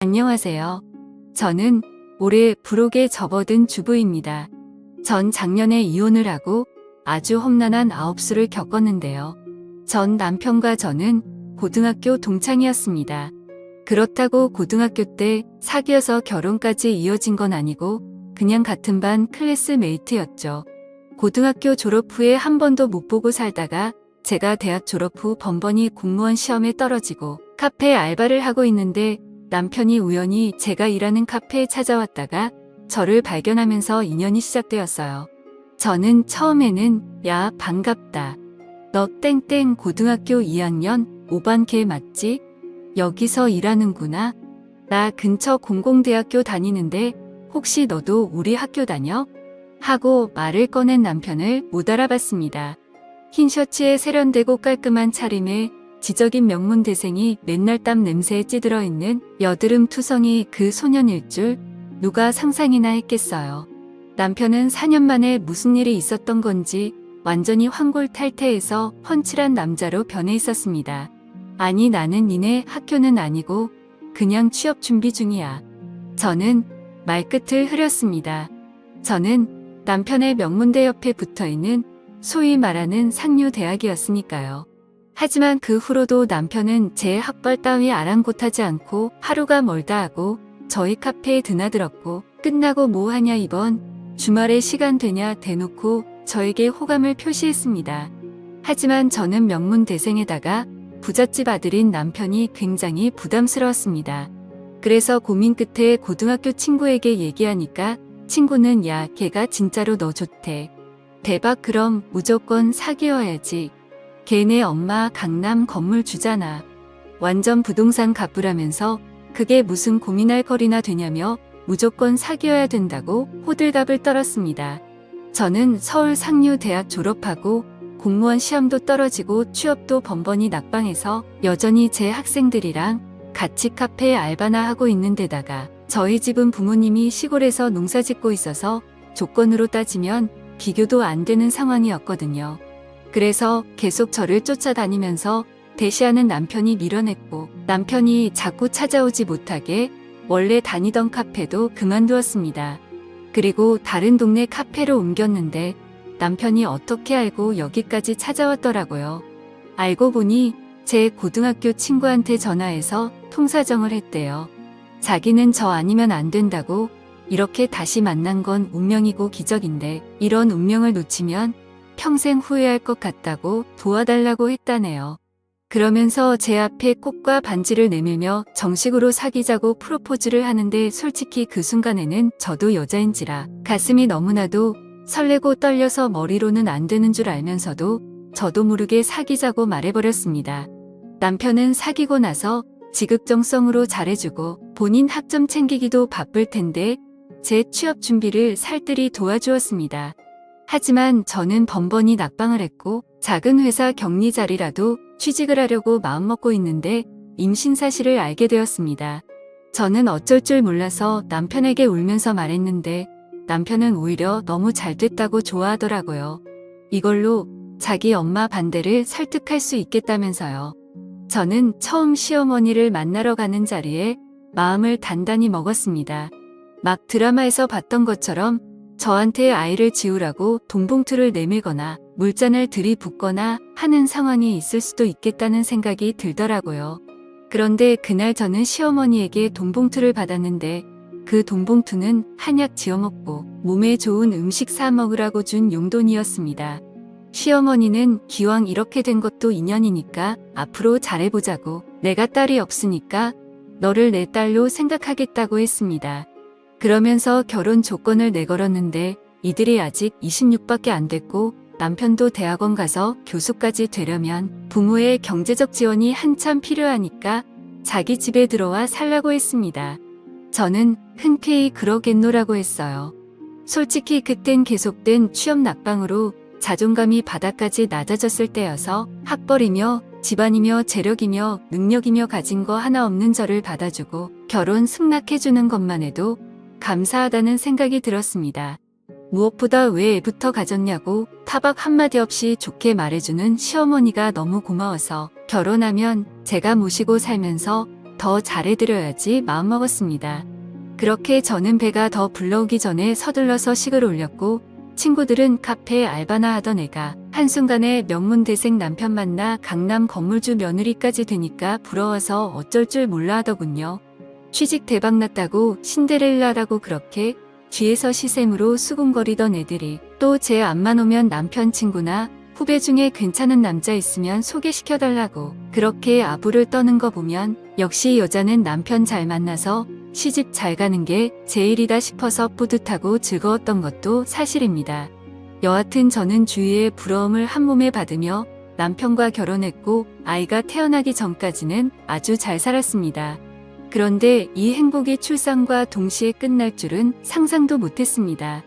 안녕하세요. 저는 올해 불혹에 접어든 주부입니다. 전 작년에 이혼을 하고 아주 험난한 아홉수를 겪었는데요. 전 남편과 저는 고등학교 동창이었습니다. 그렇다고 고등학교 때 사귀어서 결혼까지 이어진 건 아니고 그냥 같은 반 클래스메이트였죠. 고등학교 졸업 후에 한 번도 못 보고 살다가 제가 대학 졸업 후 번번이 공무원 시험에 떨어지고 카페 알바를 하고 있는데 남편이 우연히 제가 일하는 카페에 찾아왔다가 저를 발견하면서 인연이 시작되었어요. 저는 처음에는 야, 반갑다. 너 땡땡 고등학교 2학년 5반 걔 맞지? 여기서 일하는구나. 나 근처 공공대학교 다니는데 혹시 너도 우리 학교 다녀? 하고 말을 꺼낸 남편을 못 알아봤습니다. 흰 셔츠에 세련되고 깔끔한 차림에 지적인 명문대생이 맨날 땀 냄새에 찌들어 있는 여드름 투성이 그 소년일 줄 누가 상상이나 했겠어요. 남편은 4년 만에 무슨 일이 있었던 건지 완전히 환골탈태해서 훤칠한 남자로 변해 있었습니다. 아니 나는 니네 학교는 아니고 그냥 취업 준비 중이야. 저는 말끝을 흐렸습니다. 저는 남편의 명문대 옆에 붙어있는 소위 말하는 상류대학이었으니까요. 하지만 그 후로도 남편은 제 학벌 따위 아랑곳하지 않고 하루가 멀다 하고 저희 카페에 드나들었고 끝나고 뭐 하냐 이번 주말에 시간 되냐 대놓고 저에게 호감을 표시했습니다. 하지만 저는 명문대생에다가 부잣집 아들인 남편이 굉장히 부담스러웠습니다. 그래서 고민 끝에 고등학교 친구에게 얘기하니까 친구는 야 걔가 진짜로 너 좋대. 대박 그럼 무조건 사귀어야지. 걔네 엄마 강남 건물 주잖아. 완전 부동산 갑부라면서 그게 무슨 고민할 거리나 되냐며 무조건 사귀어야 된다고 호들갑을 떨었습니다. 저는 서울 상류대학 졸업하고 공무원 시험도 떨어지고 취업도 번번이 낙방해서 여전히 제 학생들이랑 같이 카페에 알바나 하고 있는데다가 저희 집은 부모님이 시골에서 농사 짓고 있어서 조건으로 따지면 비교도 안 되는 상황이었거든요. 그래서 계속 저를 쫓아다니면서 대시하는 남편이 밀어냈고 남편이 자꾸 찾아오지 못하게 원래 다니던 카페도 그만두었습니다. 그리고 다른 동네 카페로 옮겼는데 남편이 어떻게 알고 여기까지 찾아왔더라고요. 알고 보니 제 고등학교 친구한테 전화해서 통사정을 했대요. 자기는 저 아니면 안 된다고 이렇게 다시 만난 건 운명이고 기적인데 이런 운명을 놓치면 평생 후회할 것 같다고 도와달라고 했다네요. 그러면서 제 앞에 꽃과 반지를 내밀며 정식으로 사귀자고 프로포즈를 하는데 솔직히 그 순간에는 저도 여자인지라 가슴이 너무나도 설레고 떨려서 머리로는 안 되는 줄 알면서도 저도 모르게 사귀자고 말해버렸습니다. 남편은 사귀고 나서 지극정성으로 잘해주고 본인 학점 챙기기도 바쁠 텐데 제 취업 준비를 살뜰히 도와주었습니다. 하지만 저는 번번이 낙방을 했고 작은 회사 격리 자리라도 취직을 하려고 마음먹고 있는데 임신 사실을 알게 되었습니다. 저는 어쩔 줄 몰라서 남편에게 울면서 말했는데 남편은 오히려 너무 잘 됐다고 좋아하더라고요. 이걸로 자기 엄마 반대를 설득할 수 있겠다면서요. 저는 처음 시어머니를 만나러 가는 자리에 마음을 단단히 먹었습니다. 막 드라마에서 봤던 것처럼 저한테 아이를 지우라고 돈봉투를 내밀거나 물잔을 들이붓거나 하는 상황이 있을 수도 있겠다는 생각이 들더라고요. 그런데 그날 저는 시어머니에게 돈봉투를 받았는데 그 돈봉투는 한약 지어먹고 몸에 좋은 음식 사 먹으라고 준 용돈이었습니다. 시어머니는 기왕 이렇게 된 것도 인연이니까 앞으로 잘해보자고 내가 딸이 없으니까 너를 내 딸로 생각하겠다고 했습니다. 그러면서 결혼 조건을 내걸었는데 이들이 아직 26밖에 안 됐고 남편도 대학원 가서 교수까지 되려면 부모의 경제적 지원이 한참 필요하니까 자기 집에 들어와 살라고 했습니다. 저는 흔쾌히 그러겠노라고 했어요. 솔직히 그땐 계속된 취업 낙방으로 자존감이 바닥까지 낮아졌을 때여서 학벌이며 집안이며 재력이며 능력이며 가진 거 하나 없는 저를 받아주고 결혼 승낙해주는 것만 해도 감사하다는 생각이 들었습니다. 무엇보다 왜 애부터 가졌냐고 타박 한마디 없이 좋게 말해주는 시어머니가 너무 고마워서 결혼하면 제가 모시고 살면서 더 잘해드려야지 마음먹었습니다. 그렇게 저는 배가 더 불러오기 전에 서둘러서 식을 올렸고 친구들은 카페 알바나 하던 애가 한순간에 명문대생 남편 만나 강남 건물주 며느리까지 되니까 부러워서 어쩔 줄 몰라 하더군요. 취직 대박났다고 신데렐라라고 그렇게 뒤에서 시샘으로 수군거리던 애들이 또 제 앞만 오면 남편 친구나 후배 중에 괜찮은 남자 있으면 소개시켜달라고 그렇게 아부를 떠는 거 보면 역시 여자는 남편 잘 만나서 시집 잘 가는 게 제일이다 싶어서 뿌듯하고 즐거웠던 것도 사실입니다. 여하튼 저는 주위의 부러움을 한 몸에 받으며 남편과 결혼했고 아이가 태어나기 전까지는 아주 잘 살았습니다. 그런데 이 행복이 출산과 동시에 끝날 줄은 상상도 못했습니다.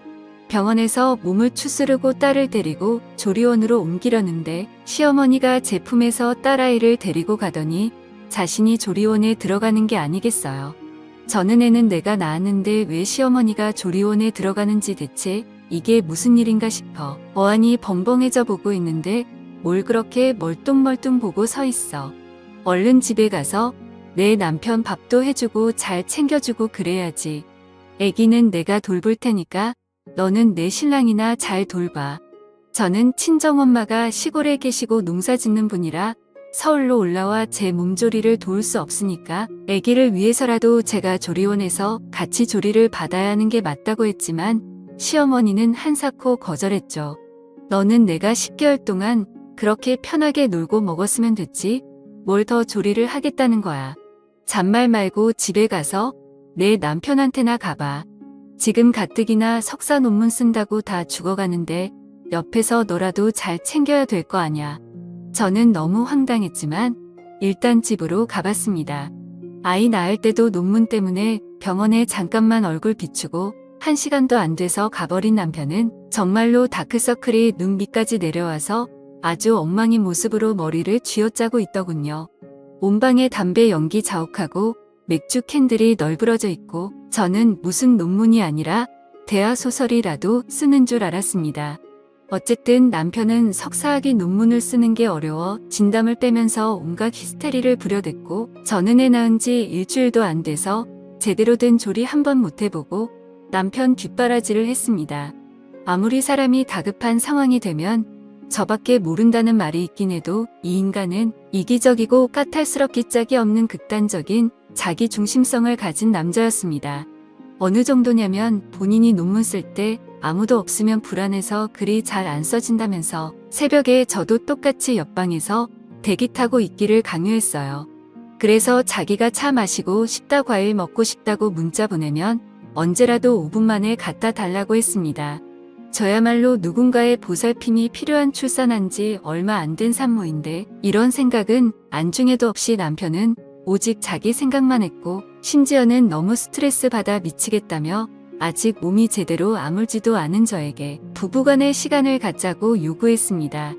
병원에서 몸을 추스르고 딸을 데리고 조리원으로 옮기려는데 시어머니가 제품에서 딸아이를 데리고 가더니 자신이 조리원에 들어가는 게 아니겠어요. 저는 애는 내가 낳았는데 왜 시어머니가 조리원에 들어가는지 대체 이게 무슨 일인가 싶어 어안이 벙벙해져 보고 있는데 뭘 그렇게 멀뚱멀뚱 보고 서 있어. 얼른 집에 가서 내 남편 밥도 해주고 잘 챙겨주고 그래야지. 애기는 내가 돌볼 테니까 너는 내 신랑이나 잘 돌봐. 저는 친정엄마가 시골에 계시고 농사 짓는 분이라 서울로 올라와 제 몸조리를 도울 수 없으니까 애기를 위해서라도 제가 조리원에서 같이 조리를 받아야 하는 게 맞다고 했지만 시어머니는 한사코 거절했죠. 너는 내가 10개월 동안 그렇게 편하게 놀고 먹었으면 됐지 뭘 더 조리를 하겠다는 거야. 잔말 말고 집에 가서 내 남편한테나 가봐. 지금 가뜩이나 석사 논문 쓴다고 다 죽어가는데 옆에서 너라도 잘 챙겨야 될 거 아냐. 저는 너무 황당했지만 일단 집으로 가봤습니다. 아이 낳을 때도 논문 때문에 병원에 잠깐만 얼굴 비추고 1시간도 안 돼서 가버린 남편은 정말로 다크서클이 눈 밑까지 내려와서 아주 엉망인 모습으로 머리를 쥐어짜고 있더군요. 온 방에 담배 연기 자욱하고 맥주 캔들이 널브러져 있고 저는 무슨 논문이 아니라 대하소설이라도 쓰는 줄 알았습니다. 어쨌든 남편은 석사학위 논문을 쓰는 게 어려워 진담을 빼면서 온갖 히스테리를 부려댔고 저는 애 낳은 지 일주일도 안 돼서 제대로 된 조리 한번 못 해보고 남편 뒷바라지를 했습니다. 아무리 사람이 다급한 상황이 되면 저밖에 모른다는 말이 있긴 해도 이 인간은 이기적이고 까탈스럽기 짝이 없는 극단적인 자기 중심성을 가진 남자였습니다. 어느 정도냐면 본인이 논문 쓸 때 아무도 없으면 불안해서 글이 잘 안 써진다면서 새벽에 저도 똑같이 옆방에서 대기 타고 있기를 강요했어요. 그래서 자기가 차 마시고 싶다 과일 먹고 싶다고 문자 보내면 언제라도 5분 만에 갖다 달라고 했습니다. 저야말로 누군가의 보살핌이 필요한 출산한 지 얼마 안 된 산모인데 이런 생각은 안중에도 없이 남편은 오직 자기 생각만 했고 심지어는 너무 스트레스 받아 미치겠다며 아직 몸이 제대로 아물지도 않은 저에게 부부간의 시간을 갖자고 요구했습니다.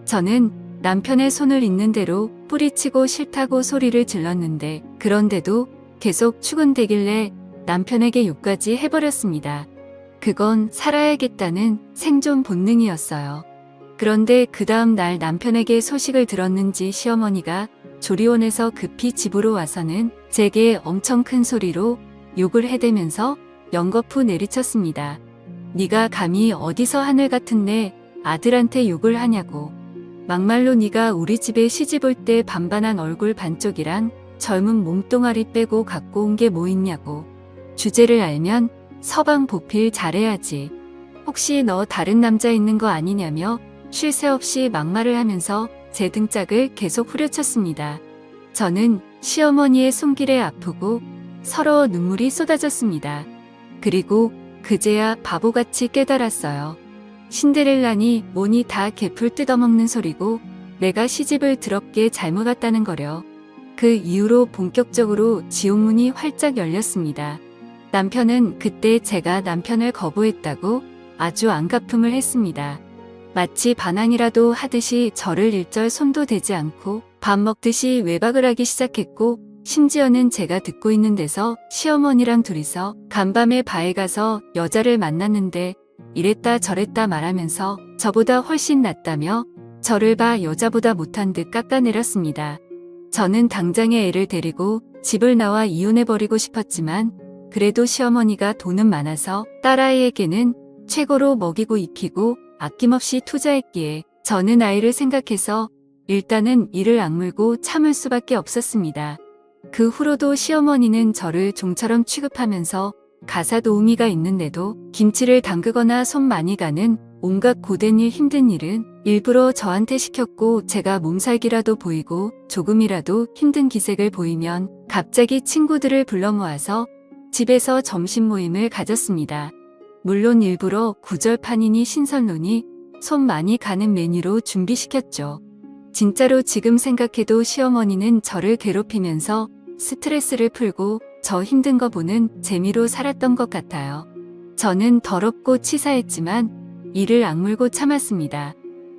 저는 남편의 손을 있는 대로 뿌리치고 싫다고 소리를 질렀는데 그런데도 계속 추근대길래 남편에게 욕까지 해버렸습니다. 그건 살아야겠다는 생존 본능이었어요. 그런데 그 다음 날 남편에게 소식을 들었는지 시어머니가 조리원에서 급히 집으로 와서는 제게 엄청 큰 소리로 욕을 해대면서 연거푸 내리쳤습니다. 네가 감히 어디서 하늘 같은 내 아들한테 욕을 하냐고. 막말로 네가 우리 집에 시집 올 때 반반한 얼굴 반쪽이랑 젊은 몸뚱아리 빼고 갖고 온 게 뭐 있냐고. 주제를 알면 서방 보필 잘해야지. 혹시 너 다른 남자 있는 거 아니냐며 쉴 새 없이 막말을 하면서 제 등짝을 계속 후려쳤습니다. 저는 시어머니의 손길에 아프고 서러워 눈물이 쏟아졌습니다. 그리고 그제야 바보같이 깨달았어요. 신데렐라니 뭐니 다 개풀 뜯어먹는 소리고 내가 시집을 더럽게 잘못 왔다는 거려. 그 이후로 본격적으로 지옥문이 활짝 열렸습니다. 남편은 그때 제가 남편을 거부했다고 아주 안가품을 했습니다. 마치 반항이라도 하듯이 저를 일절 손도 대지 않고 밥 먹듯이 외박을 하기 시작했고 심지어는 제가 듣고 있는 데서 시어머니랑 둘이서 간밤에 바에 가서 여자를 만났는데 이랬다 저랬다 말하면서 저보다 훨씬 낫다며 저를 봐 여자보다 못한 듯 깎아내렸습니다. 저는 당장에 애를 데리고 집을 나와 이혼해버리고 싶었지만 그래도 시어머니가 돈은 많아서 딸아이에게는 최고로 먹이고 입히고 아낌없이 투자했기에 저는 아이를 생각해서 일단은 이를 악물고 참을 수밖에 없었습니다. 그 후로도 시어머니는 저를 종처럼 취급하면서 가사 도우미가 있는데도 김치를 담그거나 손 많이 가는 온갖 고된 일 힘든 일은 일부러 저한테 시켰고, 제가 몸살기라도 보이고 조금이라도 힘든 기색을 보이면 갑자기 친구들을 불러 모아서 집에서 점심 모임을 가졌습니다. 물론 일부러 구절판이니 신선로니 손 많이 가는 메뉴로 준비시켰죠. 진짜로 지금 생각해도 시어머니는 저를 괴롭히면서 스트레스를 풀고 저 힘든 거 보는 재미로 살았던 것 같아요. 저는 더럽고 치사했지만 이를 악물고 참았습니다.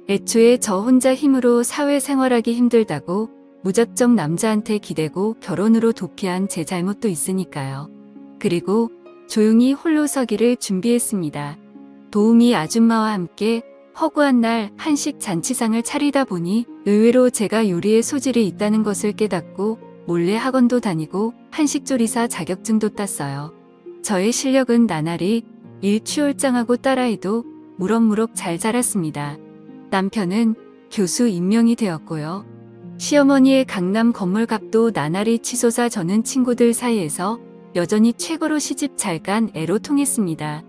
애초에 저 혼자 힘으로 사회생활하기 힘들다고 무작정 남자한테 기대고 결혼으로 도피한 제 잘못도 있으니까요. 그리고 조용히 홀로 서기를 준비했습니다. 도우미 아줌마와 함께 허구한 날 한식 잔치상을 차리다 보니 의외로 제가 요리에 소질이 있다는 것을 깨닫고 몰래 학원도 다니고 한식조리사 자격증도 땄어요. 저의 실력은 나날이 일취월장하고 딸아이도 무럭무럭 잘 자랐습니다. 남편은 교수 임명이 되었고요. 시어머니의 강남 건물값도 나날이 치솟아 저는 친구들 사이에서 여전히 최고로 시집 잘 간 애로 통했습니다.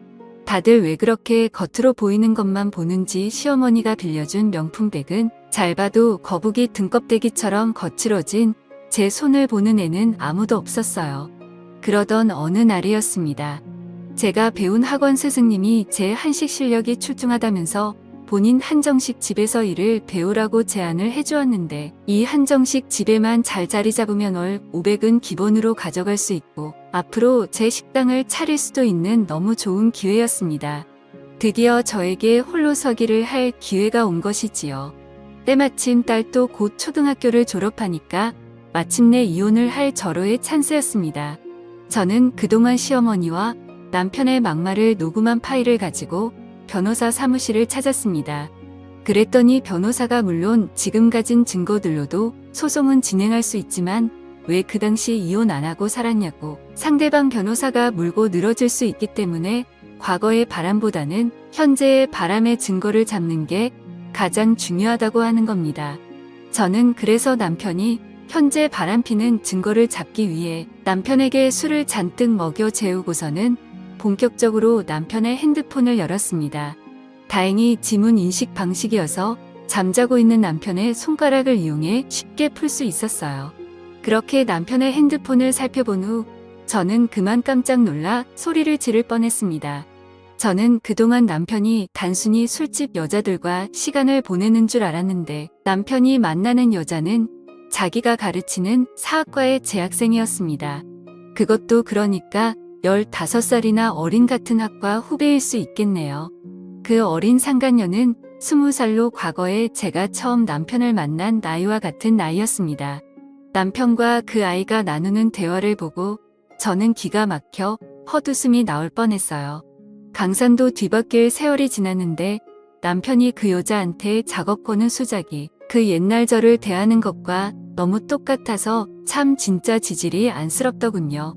다들 왜 그렇게 겉으로 보이는 것만 보는지 시어머니가 빌려준 명품백은 잘 봐도 거북이 등껍데기처럼 거칠어진 제 손을 보는 애는 아무도 없었어요. 그러던 어느 날이었습니다. 제가 배운 학원 스승님이 제 한식 실력이 출중하다면서 본인 한정식 집에서 일을 배우라고 제안을 해주었는데, 이 한정식 집에만 잘 자리 잡으면 월 500은 기본으로 가져갈 수 있고 앞으로 제 식당을 차릴 수도 있는 너무 좋은 기회였습니다. 드디어 저에게 홀로 서기를 할 기회가 온 것이지요. 때마침 딸도 곧 초등학교를 졸업하니까 마침내 이혼을 할 절호의 찬스였습니다. 저는 그동안 시어머니와 남편의 막말을 녹음한 파일을 가지고 변호사 사무실을 찾았습니다. 그랬더니 변호사가 물론 지금 가진 증거들로도 소송은 진행할 수 있지만 왜 그 당시 이혼 안 하고 살았냐고, 상대방 변호사가 물고 늘어질 수 있기 때문에 과거의 바람보다는 현재의 바람의 증거를 잡는 게 가장 중요하다고 하는 겁니다. 저는 그래서 남편이 현재 바람피는 증거를 잡기 위해 남편에게 술을 잔뜩 먹여 재우고서는 본격적으로 남편의 핸드폰을 열었습니다. 다행히 지문 인식 방식이어서 잠자고 있는 남편의 손가락을 이용해 쉽게 풀 수 있었어요. 그렇게 남편의 핸드폰을 살펴본 후 저는 그만 깜짝 놀라 소리를 지를 뻔했습니다. 저는 그동안 남편이 단순히 술집 여자들과 시간을 보내는 줄 알았는데, 남편이 만나는 여자는 자기가 가르치는 사학과의 재학생이었습니다. 그것도 그러니까 15살이나 어린 같은 학과 후배일 수 있겠네요. 그 어린 상간녀는 20살로 과거에 제가 처음 남편을 만난 나이와 같은 나이였습니다. 남편과 그 아이가 나누는 대화를 보고 저는 기가 막혀 헛웃음이 나올 뻔했어요. 강산도 뒤바뀔 세월이 지났는데 남편이 그 여자한테 작업 거는 수작이 그 옛날 저를 대하는 것과 너무 똑같아서 참 진짜 지질이 안쓰럽더군요.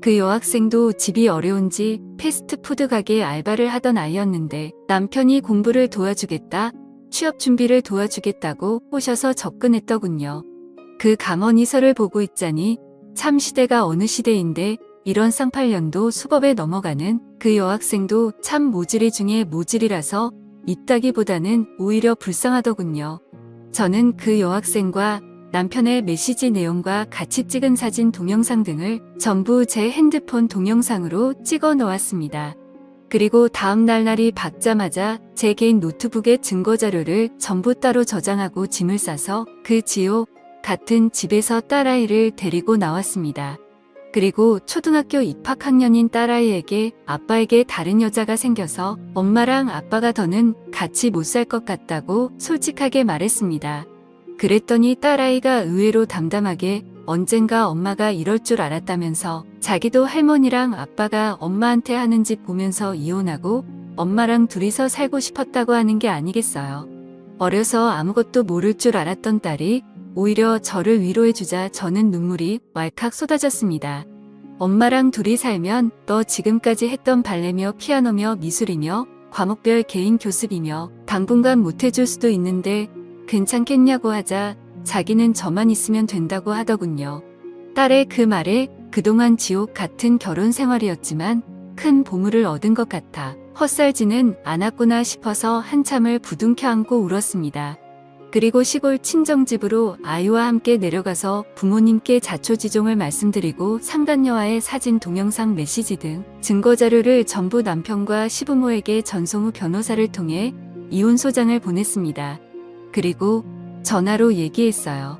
그 여학생도 집이 어려운지 패스트푸드 가게 알바를 하던 아이였는데 남편이 공부를 도와주겠다, 취업 준비를 도와주겠다고 꼬셔서 접근했더군요. 그 감언이설을 보고 있자니 참 시대가 어느 시대인데 이런 쌍팔년도 수법에 넘어가는 그 여학생도 참 모질이 중에 모질이라서 있다기보다는 오히려 불쌍하더군요. 저는 그 여학생과 남편의 메시지 내용과 같이 찍은 사진 동영상 등을 전부 제 핸드폰 동영상으로 찍어 놓았습니다. 그리고 다음 날이 밝자마자 제 개인 노트북에 증거자료를 전부 따로 저장하고 짐을 싸서 그 지옥 같은 집에서 딸아이를 데리고 나왔습니다. 그리고 초등학교 입학학년인 딸아이에게 아빠에게 다른 여자가 생겨서 엄마랑 아빠가 더는 같이 못 살 것 같다고 솔직하게 말했습니다. 그랬더니 딸아이가 의외로 담담하게 언젠가 엄마가 이럴 줄 알았다면서 자기도 할머니랑 아빠가 엄마한테 하는 짓 보면서 이혼하고 엄마랑 둘이서 살고 싶었다고 하는 게 아니겠어요. 어려서 아무것도 모를 줄 알았던 딸이 오히려 저를 위로해주자 저는 눈물이 왈칵 쏟아졌습니다. 엄마랑 둘이 살면 너 지금까지 했던 발레며 피아노며 미술이며 과목별 개인 교습이며 당분간 못해줄 수도 있는데 괜찮겠냐고 하자 자기는 저만 있으면 된다고 하더군요. 딸의 그 말에 그동안 지옥 같은 결혼 생활이었지만 큰 보물을 얻은 것 같아 헛살지는 않았구나 싶어서 한참을 부둥켜 안고 울었습니다. 그리고 시골 친정집으로 아이와 함께 내려가서 부모님께 자초지종을 말씀드리고 상간녀와의 사진, 동영상, 메시지 등 증거자료를 전부 남편과 시부모에게 전송 후 변호사를 통해 이혼 소장을 보냈습니다. 그리고 전화로 얘기했어요.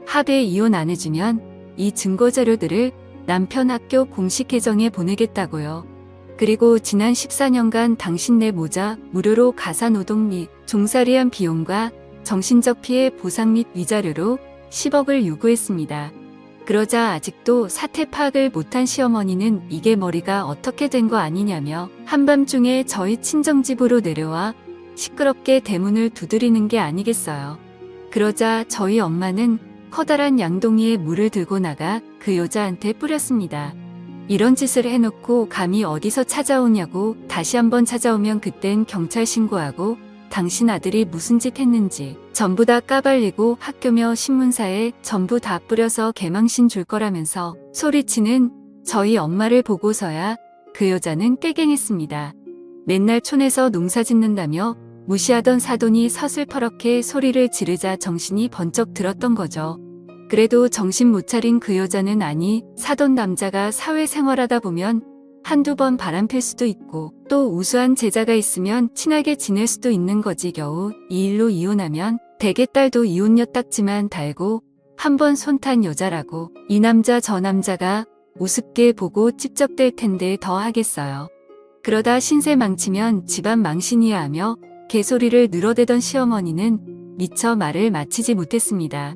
합의 이혼 안 해주면 이 증거자료들을 남편 학교 공식 계정에 보내겠다고요. 그리고 지난 14년간 당신네 모자 무료로 가사노동 및 종살이한 비용과 정신적 피해 보상 및 위자료로 10억을 요구했습니다. 그러자 아직도 사태 파악을 못한 시어머니는 이게 머리가 어떻게 된 거 아니냐며 한밤중에 저희 친정집으로 내려와 시끄럽게 대문을 두드리는 게 아니겠어요. 그러자 저희 엄마는 커다란 양동이에 물을 들고 나가 그 여자한테 뿌렸습니다. 이런 짓을 해놓고 감히 어디서 찾아오냐고 다시 한번 찾아오면 그땐 경찰 신고하고 당신 아들이 무슨 짓 했는지 전부 다 까발리고 학교며 신문사에 전부 다 뿌려서 개망신 줄 거라면서 소리치는 저희 엄마를 보고서야 그 여자는 깨갱했습니다. 맨날 촌에서 농사 짓는다며 무시하던 사돈이 서슬퍼렇게 소리를 지르자 정신이 번쩍 들었던 거죠. 그래도 정신 못 차린 그 여자는 아니 사돈 남자가 사회생활하다 보면 한두 번 바람필 수도 있고 또 우수한 제자가 있으면 친하게 지낼 수도 있는 거지 겨우 이 일로 이혼하면 대개 딸도 이혼녀 딱지만 달고 한번 손탄 여자라고 이 남자 저 남자가 우습게 보고 찝적댈 텐데 더 하겠어요. 그러다 신세 망치면 집안 망신이야 하며 개소리를 늘어대던 시어머니는 미처 말을 마치지 못했습니다.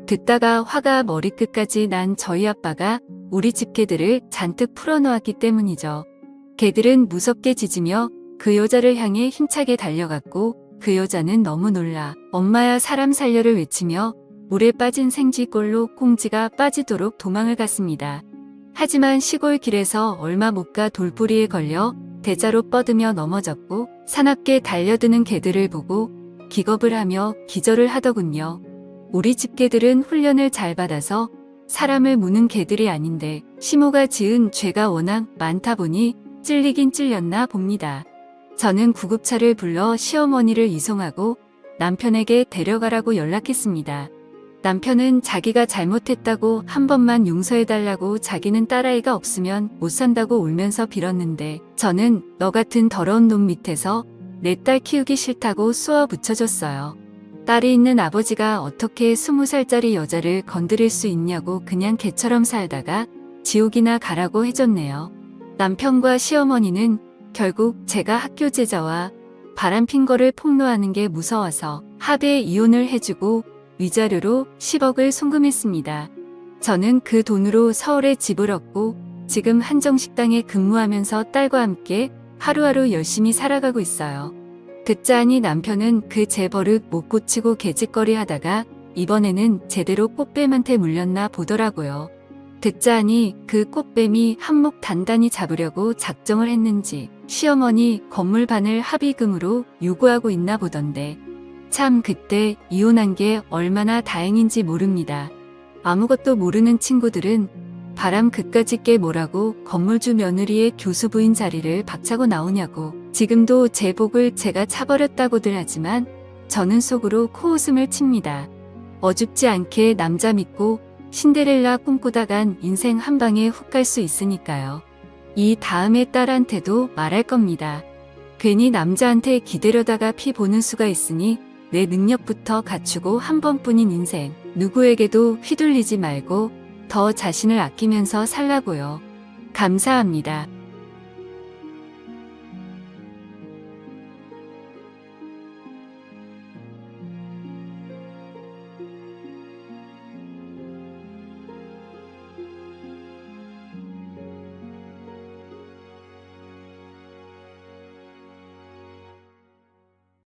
듣다가 화가 머리끝까지 난 저희 아빠가 우리 집 개들을 잔뜩 풀어놓았기 때문이죠. 개들은 무섭게 짖으며 그 여자를 향해 힘차게 달려갔고 그 여자는 너무 놀라 엄마야 사람 살려를 외치며 물에 빠진 생쥐꼴로 꽁지가 빠지도록 도망을 갔습니다. 하지만 시골 길에서 얼마 못 가 돌부리에 걸려 대자로 뻗으며 넘어졌고 사납게 달려드는 개들을 보고 기겁을 하며 기절을 하더군요. 우리 집 개들은 훈련을 잘 받아서 사람을 무는 개들이 아닌데 시모가 지은 죄가 워낙 많다 보니 찔리긴 찔렸나 봅니다. 저는 구급차를 불러 시어머니를 이송하고 남편에게 데려가라고 연락했습니다. 남편은 자기가 잘못했다고 한 번만 용서해달라고 자기는 딸아이가 없으면 못 산다고 울면서 빌었는데 저는 너 같은 더러운 놈 밑에서 내 딸 키우기 싫다고 쏘아 붙여줬어요. 딸이 있는 아버지가 어떻게 20살짜리 여자를 건드릴 수 있냐고 그냥 개처럼 살다가 지옥이나 가라고 해줬네요. 남편과 시어머니는 결국 제가 학교 제자와 바람핀 거를 폭로하는 게 무서워서 합의에 이혼을 해주고 위자료로 10억을 송금했습니다. 저는 그 돈으로 서울에 집을 얻고 지금 한정식당에 근무하면서 딸과 함께 하루하루 열심히 살아가고 있어요. 듣자하니 남편은 그 제 버릇 못 고치고 개짓거리 하다가 이번에는 제대로 꽃뱀한테 물렸나 보더라고요. 듣자하니 그 꽃뱀이 한몫 단단히 잡으려고 작정을 했는지 시어머니 건물반을 합의금으로 요구하고 있나 보던데 참 그때 이혼한 게 얼마나 다행인지 모릅니다. 아무것도 모르는 친구들은 바람 그까짓 게 뭐라고 건물주 며느리의 교수 부인 자리를 박차고 나오냐고 지금도 제 복을 제가 차버렸다고들 하지만 저는 속으로 코웃음을 칩니다. 어줍지 않게 남자 믿고 신데렐라 꿈꾸다간 인생 한 방에 훅 갈 수 있으니까요. 이 다음에 딸한테도 말할 겁니다. 괜히 남자한테 기대려다가 피 보는 수가 있으니 내 능력부터 갖추고 한 번뿐인 인생 누구에게도 휘둘리지 말고 더 자신을 아끼면서 살라고요. 감사합니다.